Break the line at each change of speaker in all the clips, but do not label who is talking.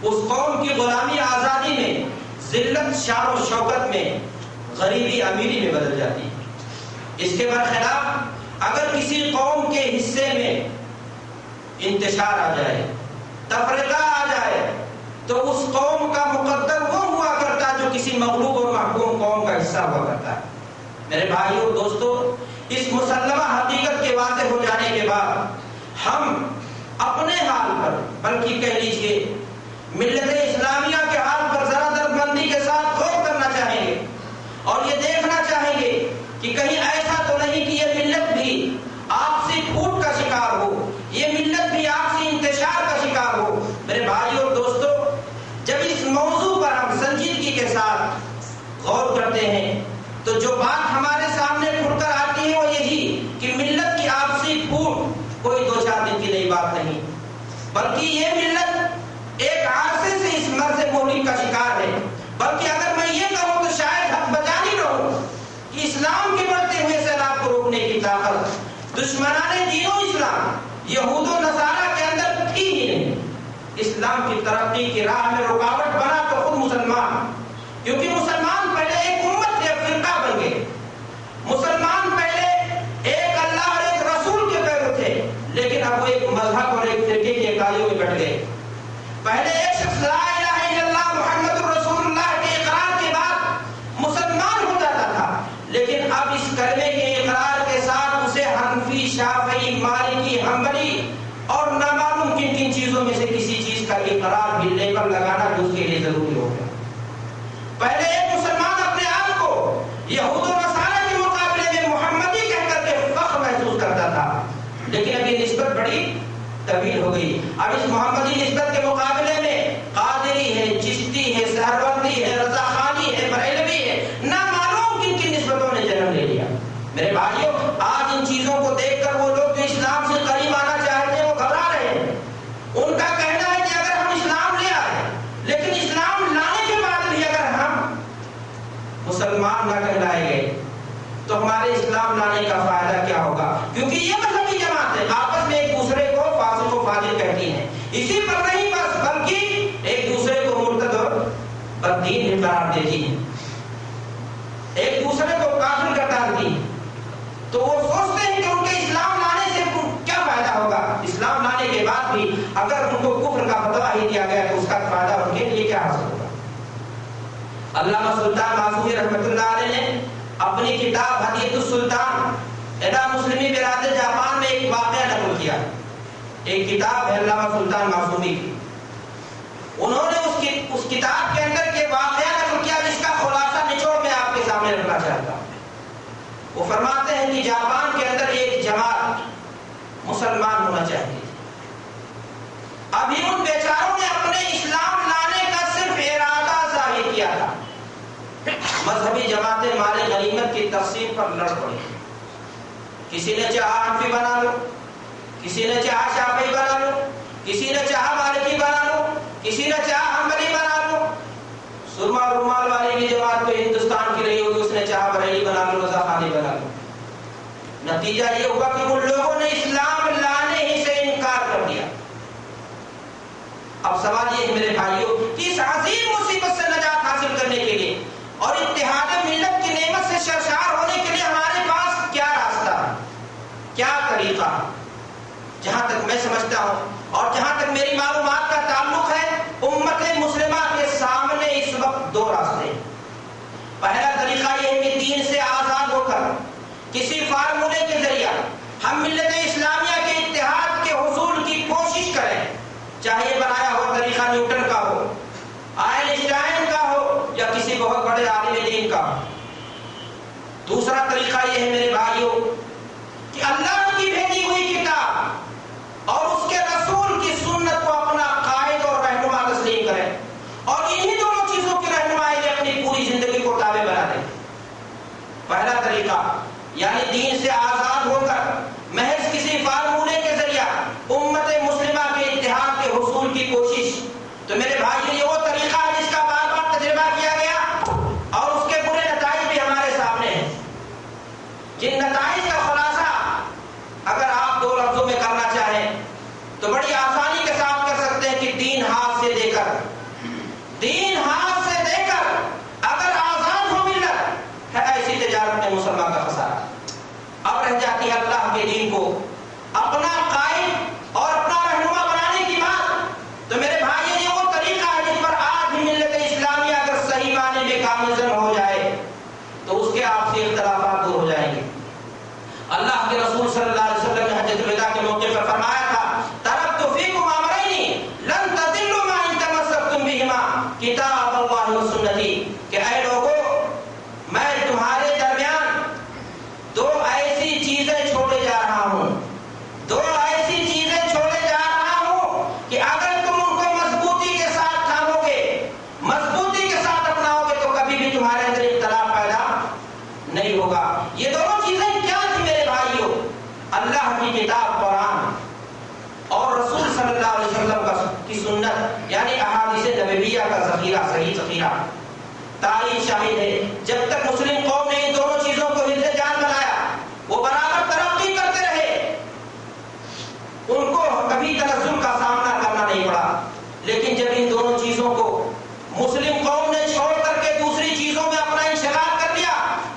اس قوم کی غلامی آزادی میں، ذلت شان و شوکت میں، غریبی امیری میں بدل جاتی ہے۔ اس کے برخلاف اگر کسی قوم کے حصے میں انتشار آ جائے، تفرقہ آ جائے، تو اس قوم کا مقدر وہ ہوا کرتا جو کسی مغلوب اور محکوم قوم کا حصہ ہوا کرتا ہے۔ میرے بھائیو اور دوستو، اس مسلمہ حقیقت کے واضح ہو جانے کے بعد ہم اپنے حال پر، بلکہ کہہ لیجئے ملت اسلامیہ کے حال پر ذرا دردمندی کے ساتھ غور کرنا چاہیں گے اور یہ دیکھنا چاہیں گے کہ کہیں ایسا تو نہیں کہ یہ ملت بھی آپسی پھوٹ کا شکار ہو، یہ ملت بھی آپسی انتشار کا شکار ہو۔ میرے بھائیو اور دوستو، جب اس موضوع پر ہم سنجیدگی کے ساتھ غور کرتے ہیں تو جو بات ہمارے سامنے کھل کر آتی ہے وہ یہی کہ ملت کی آپسی پھوٹ کوئی دو چار دن کی نئی بات نہیں، بلکہ یہ ملت ایک عرصے سے اس مرض مہلک کا شکار ہے۔ بلکہ اگر میں یہ کہوں تو شاید حق بجانی رہوں کہ اسلام کے بڑھتے ہوئے سیلاب کو روکنے کی طاقت دشمنان دین و اسلام، یہود و نصارہ کے اندر تھی ہی نہیں۔ اسلام کی ترقی کی راہ میں رکاوٹ بنا تو خود مسلمان، کیونکہ مسلمان پہلے ایک امت تھے، فرقہ بن گئے۔ مسلمان پہلے ایک اللہ اور ایک رسول کے پیرو تھے، لیکن اب وہ ایک مذہب اور ایک فرقے کی اکائیوں میں بٹ گئے۔ پہلے ایک شخص لا الہ الا اللہ محمد رسول اللہ کے اقرار کے بعد مسلمان ہو جاتا تھا، لیکن اب اس کلمے کے اقرار کے ساتھ اسے حنفی، شافعی، مالکی، حنبلی اور نامعلوم کن کن چیزوں میں سے کسی چیز کا اقرار بھی لے کر لگانا جو اس کے لیے ضروری ہو گیا۔ پہلے ایک مسلمان اپنے آپ کو یہود و نصارہ کے مقابلے میں محمدی کہہ کر کے فخر محسوس کرتا تھا، لیکن اب یہ نسبت بڑی طویل ہو گئی۔ اب اس محمدی نسبت کے مقابلے میں قادری ہے، چشتی ہے، سہروردی ہے، رضا خانی ہے، بریلوی ہے، نامعلوم کن کن نسبتوں نے جنم لے لیا۔ میرے بھائیوں، آج ان چیزوں کو دیکھ کر وہ لوگ جو اسلام سے قریب آنا چاہتے ہیں وہ گھبرا رہے ہیں۔ ان کا کہنا ہے کہ اگر ہم اسلام لے آئے، لیکن اسلام لانے کے بعد بھی اگر ہم مسلمان نہ کہلائے گئے تو ہمارے اسلام لانے کا فائدہ کیا ہوگا؟ کیونکہ یہ مذہبی جماعتیں آپس میں ایک دوسرے کو فاسق و فاجر کہتی ہیں، اسی پر نہیں بس بلکہ ایک دوسرے کو مرتد اور بددین بھی قرار دیتی ہیں، ایک دوسرے کو کافر قرار دی۔ تو وہ سوچتے ہیں کہ ان کے اسلام لانے سے کیا فائدہ ہوگا؟ اسلام لانے کے بعد بھی اگر ان کو کفر کا فتویٰ ہی دیا گیا تو اس کا فائدہ ان کے لیے کیا حاصل ہوگا؟ علامہ سلطان معصومی رحمۃ اللہ علیہ نے اپنی کتاب ہدیۃ السلطان الی مسلمی بلاد جاپان میں ایک واقعہ نقل کیا۔ ایک کتاب ہے علامہ سلطان معصومی کی، انہوں نے اس کتاب کے اندر کے واقعہ نقل کیا جس کا خلاصہ نچوڑ میں آپ کے سامنے رکھنا چاہتا ہوں۔ وہ فرماتے ہیں کہ جاپان کے اندر ایک جماعت مسلمان ہونا چاہتی تھی۔ ابھی ان بیچاروں نے اپنے اسلام لانے کا صرف ارادہ ظاہر کیا تھا، مذہبی جماعتیں مال غنیمت کی تقسیم پر لڑ پڑی۔ کسی نے چاہا حنفی بنا لو، کسی نے چاہا شافعی بنا لو، کسی نے چاہا مالکی بنا لو، کسی نے چاہا حنبلی بنا لو۔ سرما رومال والے کی جماعت تو ہندوستان کی رہی ہوگی، اس نے چاہا بریلی بنا لو، رضا خانی بنا لو۔ نتیجہ یہ ہوا کہ ان لوگوں نے اسلام لانے ہی سے انکار کر دیا۔ اب سوال یہ ہے میرے بھائیوں کہ اس عظیم مصیبت سے نجات حاصل کرنے کے لیے اور اتحاد ملت کی نعمت سے سرشار ہونے کے لیے ہمارے پاس کیا راستہ ہے، کیا طریقہ؟ جہاں تک میں سمجھتا ہوں اور جہاں تک میری معلومات کا تعلق ہے، امت مسلمہ کے سامنے اس وقت دو راستے ہیں۔ پہلا طریقہ یہ ہے کہ دین سے آزاد ہو کر کسی فارمولے کے ذریعہ ہم ملت اسلامیہ کے اتحاد کے حصول کی کوشش کریں، چاہے یہ بنایا ہوا طریقہ نیوٹن کا ہو، آئنسٹائن کا ہو یا کسی بہت بڑے عالم دین کا ہو۔ دوسرا طریقہ یہ ہے میرے بھائیوں کہ اللہ کی بھیجی ہوئی کتاب اور اس کے رسول کی سنت کو اپنا قائد اور رہنما تسلیم کریں اور انہی دونوں چیزوں کی رہنمائی میں اپنی پوری زندگی کو تابع بنا دیں۔ پہلا طریقہ یعنی دین سے آزاد ہو کر محض کسی فارمولے کے ذریعہ امت مسلمہ کے اتحاد کے حصول کی کوشش، تو میرے بھائی یہ وہ طریقہ ہے جس کا بار بار تجربہ کیا گیا اور اس کے برے نتائج بھی ہمارے سامنے ہیں، جن نتائج کا خلاصہ اگر آپ دو لفظوں میں کرنا چاہیں تو بڑی آسانی کے ساتھ کر سکتے ہیں کہ دین ہاتھ سے دے کر تین ہاتھ سے دے کر اگر آزاد ہو ملت، ہے ایسی تجارت میں مسلمان کا خسارہ۔ اب رہ جاتی ہے اللہ کے دین کو اپنا قائد اور اپنا رہنما بنانے کی بات۔ تو میرے بھائی، یہ وہ طریقہ ہے جس پر آج بھی ملت اسلامیہ اگر صحیح معنی میں کامل ہو جائے تو اس کے آپسی اختلافات دور ہو جائیں گے۔ اللہ کے رسول صلی اللہ علیہ وسلم نے حجۃ الوداع کے موقع پر فرمایا تھا، ترکت فیکم امرین لن تضلوا ما ان تمسکتم بہما کتاب اللہ و سنتی، کہ اے لوگو، میں تمہارے درمیان دو ایسی چیزیں چھوڑے جا رہا ہوں، دو ایسی چیزیں چھوڑے جا رہا ہوں کہ اگر تم ان کو مضبوطی کے ساتھ تھامو گے، مضبوطی کے ساتھ اپناؤ گے، تو کبھی بھی تمہارے اندر اختلاف پیدا نہیں ہوگا۔ یہ دونوں چیزیں کیا تھی میرے بھائیوں؟ اللہ کی کتاب قرآن اور رسول صلی اللہ علیہ وسلم کی سنت، یعنی احادیث نبویہ کا ذخیرہ، صحیح ذخیرہ۔ تاریخ شاہد ہے، جب تک مسلم قوم نے ان دونوں چیزوں کو حفظ جان بنایا، وہ برابر ترقی کرتے رہے، ان کو کبھی تنزل کا سامنا کرنا نہیں پڑا۔ لیکن جب ان دونوں چیزوں کو مسلم قوم نے چھوڑ کر کے دوسری چیزوں میں اپنا انشغال کر دیا،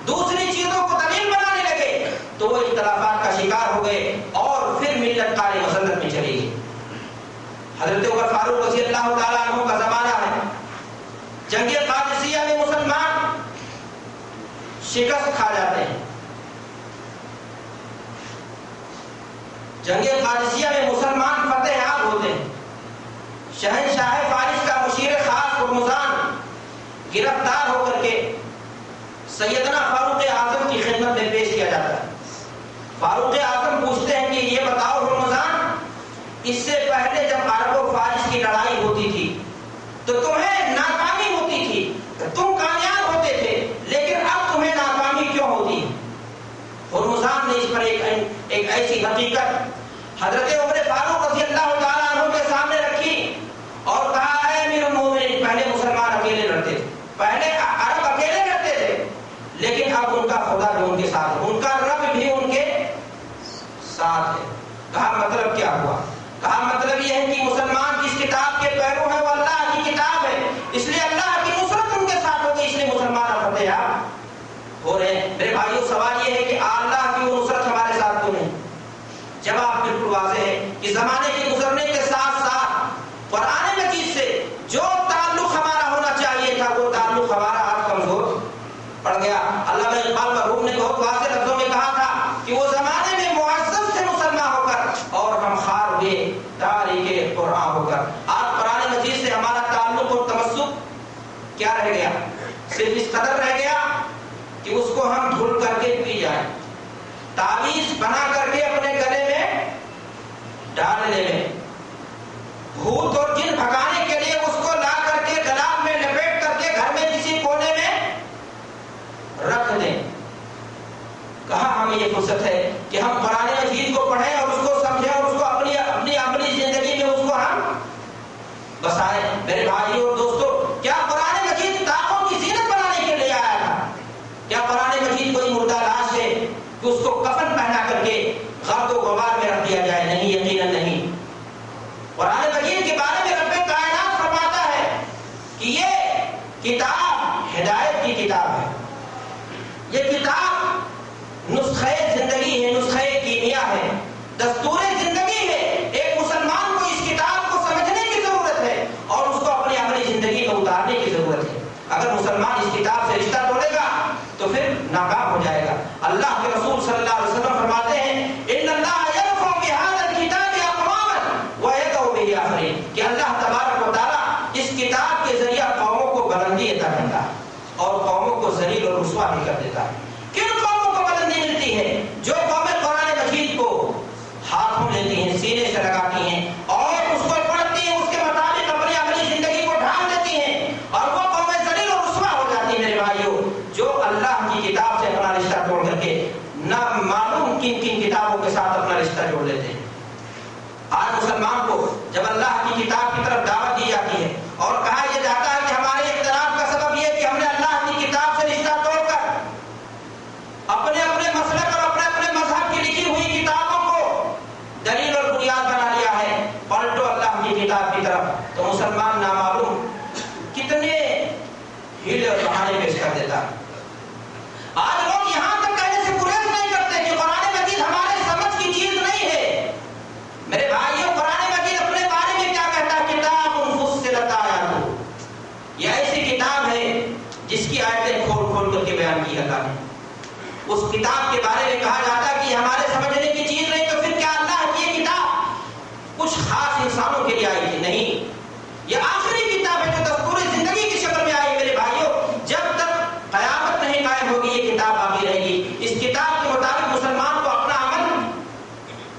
دوسری چیزوں کو دلیل بنانے لگے، تو وہ اختلافات کا شکار ہو گئے اور پھر ملت قاری مسلط میں چلی گئی۔ حضرت عمر فاروق رضی اللہ تعالیٰ عنہ کا زمانہ ہے، جنگ قادسیہ میں مسلمان شکست کھا جاتے ہیں، جنگ قادسیہ میں مسلمان فتح یاب ہوتے ہیں، شہنشاہ فارس کا مشیر خاص ہرمزان گرفتار ہو کر کے سیدنا فاروق اعظم کی خدمت میں پیش کیا جاتا ہے۔ فاروق اعظم پوچھتے ہیں کہ یہ بتاؤ ہرمزان، اس سے پہلے جب عرب و فارس کی لڑائی ہوتی تھی تو تمہیں ناکامی ہوتی تھی، تم کامیاب ہوتے تھے، لیکن اب تمہیں ناکامی کیوں ہوتی ہے؟ ہرمزان نے اس پر ایک ایسی حقیقت حضرت عمر فاروق رضی اللہ تعالیٰ عنہ کے سامنے رکھی اور کہا، اے امیر المومنین، پہلے مسلمان اکیلے لڑتے تھے، پہلے عرب اکیلے لڑتے تھے، لیکن اب ان کا خدا بھی ان کے ساتھ ہے، ان کا رب بھی ان کے ساتھ ہے۔ کہا مطلب کیا ہوا؟ کہا مطلب یہ ہے کہ مسلمان جس کتاب کے پیرو ہے وہ اللہ کی کتاب ہے، اس لیے اللہ کی نصرت ان کے ساتھ ہوگی، اس لیے مسلمان فتح یاب ہو رہے ہیں۔ میرے بھائیو، سوال یہ ہے کہ اللہ کی وہ نصرت ہمارے ساتھ کیوں نہیں؟ جواب بالکل واضح ہے کہ زمانے کے گزرنے کے ساتھ ساتھ قرآن مجید سے جو تعلق ہمارا ہونا چاہیے تھا، وہ تعلق ہمارا آج کمزور پڑ گیا۔ علامہ اقبال مرحوم نے بہت واضح لفظوں میں کہا تھا کہ وہ زمانے میں معزز تھے مسلمان ہو کر، اور ہم خار ہوئے تاریخ قرآن ہو کر۔ آج قرآن مجید سے ہمارا تعلق اور تمسک کیا رہ گیا؟ صرف اس قدر رہ گیا کہ اس کو ہم دھل کر کے پی جائیں، تعویذ بنا کر کے اپنے گلے میں ڈالنے میں، بھوت اور جن بھگانے کے لیے اس کو لا کر کے گلاب میں لپیٹ کر کے گھر میں کسی کونے میں رکھ دیں۔ کہاں ہمیں یہ فرصت ہے کہ ہم قرآن مجید کو پڑھیں اور اس کو سمجھیں اور اس کو اپنی عملی زندگی میں اس کو ہم بسائیں؟ میرے بھائیوں اور دوستو، کیا قرآن مجید طاقوں کی زینت بنانے کے لیے آیا تھا؟ کیا قرآن مجید کوئی مردہ لاش ہے کہ اس کو کفن پہنا کر کے غرق و غبار میں رکھ دیا جائے؟ نہیں، یقیناً نہیں۔ قرآن مجید کے بارے میں رب کائنات فرماتا ہے کہ یہ کتاب ہدایت کی کتاب ہے، یہ کتاب نسخہ زندگی ہے، نسخہ کیمیا ہے، دستور زندگی ہے۔ ایک مسلمان کو اس کتاب کو سمجھنے کی ضرورت ہے اور اس کو اپنی عملی زندگی میں اتارنے کی ضرورت ہے۔ اگر مسلمان اس کتاب سے رشتہ توڑے گا تو پھر ناکام ہو جائے گا۔ اللہ کے رسول صلی اللہ علیہ وسلم فرماتے ہیں، ان اللہ یرفع بهذا الكتاب اقواما ويدع به آخرین، کہ اللہ تبارک و تعالی اس کتاب کے ذریعہ قوموں کو بلندی عطا کرتا ہے اور قوموں کو ذلیل اور رسوا بھی کر دیتا ہے۔ کن قوموں کو بلندی ملتی ہے؟ جو قومیں قرآن مجید کو ہاتھوں لیتی ہیں، سینے سے لگاتی ہیں اور اس کو پڑھتی ہیں، اس کے مطابق اپنی عملی زندگی کو ڈھال دیتی ہیں، اور وہ قومیں ذلیل اور رسوا ہو جاتی ہیں۔ میرے بھائیوں، جو اللہ کی کتاب سے اپنا رشتہ توڑ کر کے نہ معلوم کن کن کتابوں کے ساتھ اپنا رشتہ جوڑ لیتے ہیں۔ آج مسلمان کو جب اللہ کی کتاب کی طرف دعوت دی جاتی ہے اور کہا یہ جاتا ہے کہ ہمارے اختلاف کا سبب یہ کہ ہم نے اللہ کی کتاب سے رشتہ توڑ کر اپنے اپنے مسلک اور اپنے اپنے مذہب کی لکھی ہوئی کتابوں کو دلیل اور بنیاد بنا لیا ہے، پلٹو اللہ کی کتاب کی طرف، تو مسلمان نامعلوم کتنے ہیلے اور بہانے پیش کر دیتا. آج لوگ یہاں تک کہنے سے گریز نہیں کرتے کہ قرآن مجید ہمارے سمجھ کی چیز نہیں ہے. میرے بھائیوں، قرآن مجید اپنے بارے میں کیا کہتا ہے؟ کتاب فصلت آیاتہ، یہ ایسی کتاب ہے جس کی آیتیں کھول کھول کر کے بیان کی جاتا ہے. اس کتاب کے بارے میں کہا جاتا ہے کہ یہ ہمارے سمجھنے کی چیز نہیں، تو پھر کیا اللہ کی یہ کتاب کچھ خاص انسانوں کے لیے آئی تھی؟ نہیں، یہ آخری کتاب ہے جو دستور زندگی کی شکل میں آئی. میرے بھائیوں، جب تک قیامت نہیں قائم ہوگی یہ کتاب باقی رہے گی. اس کتاب کے مطابق مسلمان کو اپنا عمل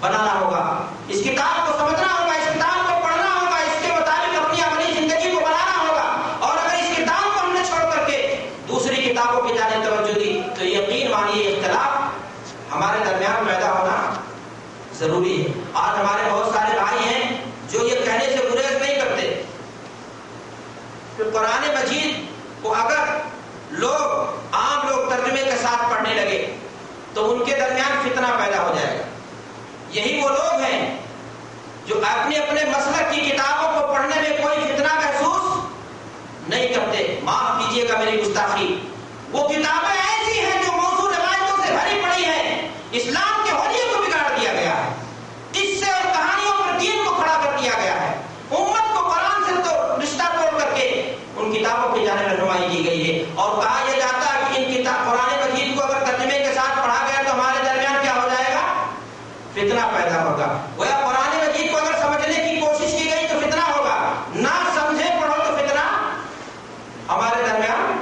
بنانا ہوگا، اس کتاب کو سمجھنا ہوگا، اس کتاب کو پڑھنا ہوگا، اس کے مطابق اپنی عملی زندگی کو بنانا ہوگا. اور اگر اس کتاب کو ہم نے چھوڑ کر کے دوسری کتابوں کی جانب توجہ دی تو یقین مانیے اختلاف ہمارے درمیان پیدا ہونا ضروری ہے. آج ہمارے بہت سارے بھائی ہیں جو یہ کہنے سے گریز نہیں کرتے کہ قرآن مجید کو اگر عام لوگ ترجمے کے ساتھ پڑھنے لگے تو ان کے درمیان فتنہ پیدا ہو جائے گا. یہی وہ لوگ ہیں جو اپنے اپنے مسلک کی کتابوں کو پڑھنے میں کوئی فتنہ محسوس نہیں کرتے. معاف کیجیے گا میری گستاخی، وہ کتابیں ایسی ہیں جو موضوع روایتوں سے بھری پڑی ہیں. اسلام کے حلیے کو بگاڑ دیا گیا ہے، اس سے اور کہانیوں پر دین کو کھڑا کر دیا گیا ہے. امت کو قرآن سے تو رشتہ توڑ کر کے ان کتابوں کی جانب رہنمائی کی گئی ہے. اور کہا یہ جاتا ہے کہ ان کتاب قرآن مجید کو اگر ترجمے کے ساتھ پڑھا گیا تو ہمارے درمیان کیا ہو جائے گا؟ فتنہ پیدا ہوگا. گویا قرآن مجید کو اگر سمجھنے کی کوشش کی گئی تو فتنہ ہوگا، نہ سمجھے پڑھو تو فتنہ ہمارے درمیان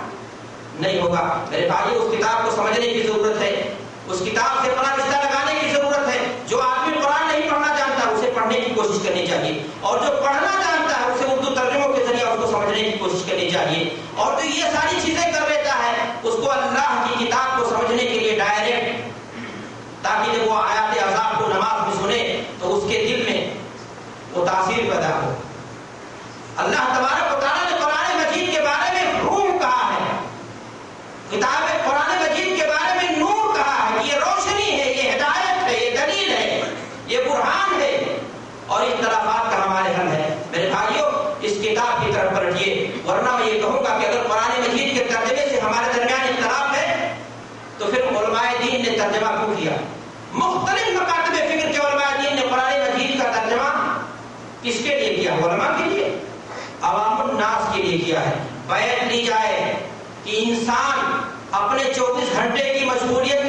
نہیں ہوگا. میرے بھائی، اس کتاب کو سمجھنے کی ضرورت ہے، اس کتاب سے اپنا رشتہ لگانے کی ضرورت ہے. جو آدمی قرآن نہیں پڑھنا جانتا اسے پڑھنے کی کوشش کرنی چاہیے، اور جو پڑھنا جانتا ہے اسے اردو ترجموں کے ذریعے اس کو سمجھنے کی کوشش کرنی چاہیے. اور جو یہ ساری چیزیں کر لیتا ہے اس کو اللہ کی کتاب کو سمجھنے کے لیے ڈائریکٹ، تاکہ جب وہ آیات عذاب کو نماز میں سنے تو اس کے دل میں وہ تاثیر پیدا ہو. اللہ تبارک و تعالیٰ نے قرآن مجید کے بارے میں روح کہا ہے، کتاب قرآن مجید کے بارے میں نور کہا ہے کہ یہ روشنی ہے، یہ ہدایت ہے، یہ دلیل ہے، یہ برہان ہے، اور اختلافات کا ہمارے حل ہے. میرے بھائیوں، اس کتاب کی طرف پلٹیے، ورنہ میں یہ کہوں گا کہ اگر قرآن مجید کے ترجمے سے ہمارے درمیان اختلاف ہے تو پھر علماء دین نے ترجمہ کیوں کیا؟ مختلف مکاتب فکر کے علماء دین نے قرآن مجید کا ترجمہ کس کے لیے کیا؟ علماء کے لیے، عوام الناس کے لیے کیا ہے. بیعت لی جائے کہ انسان اپنے 24 گھنٹے کی مشغولیت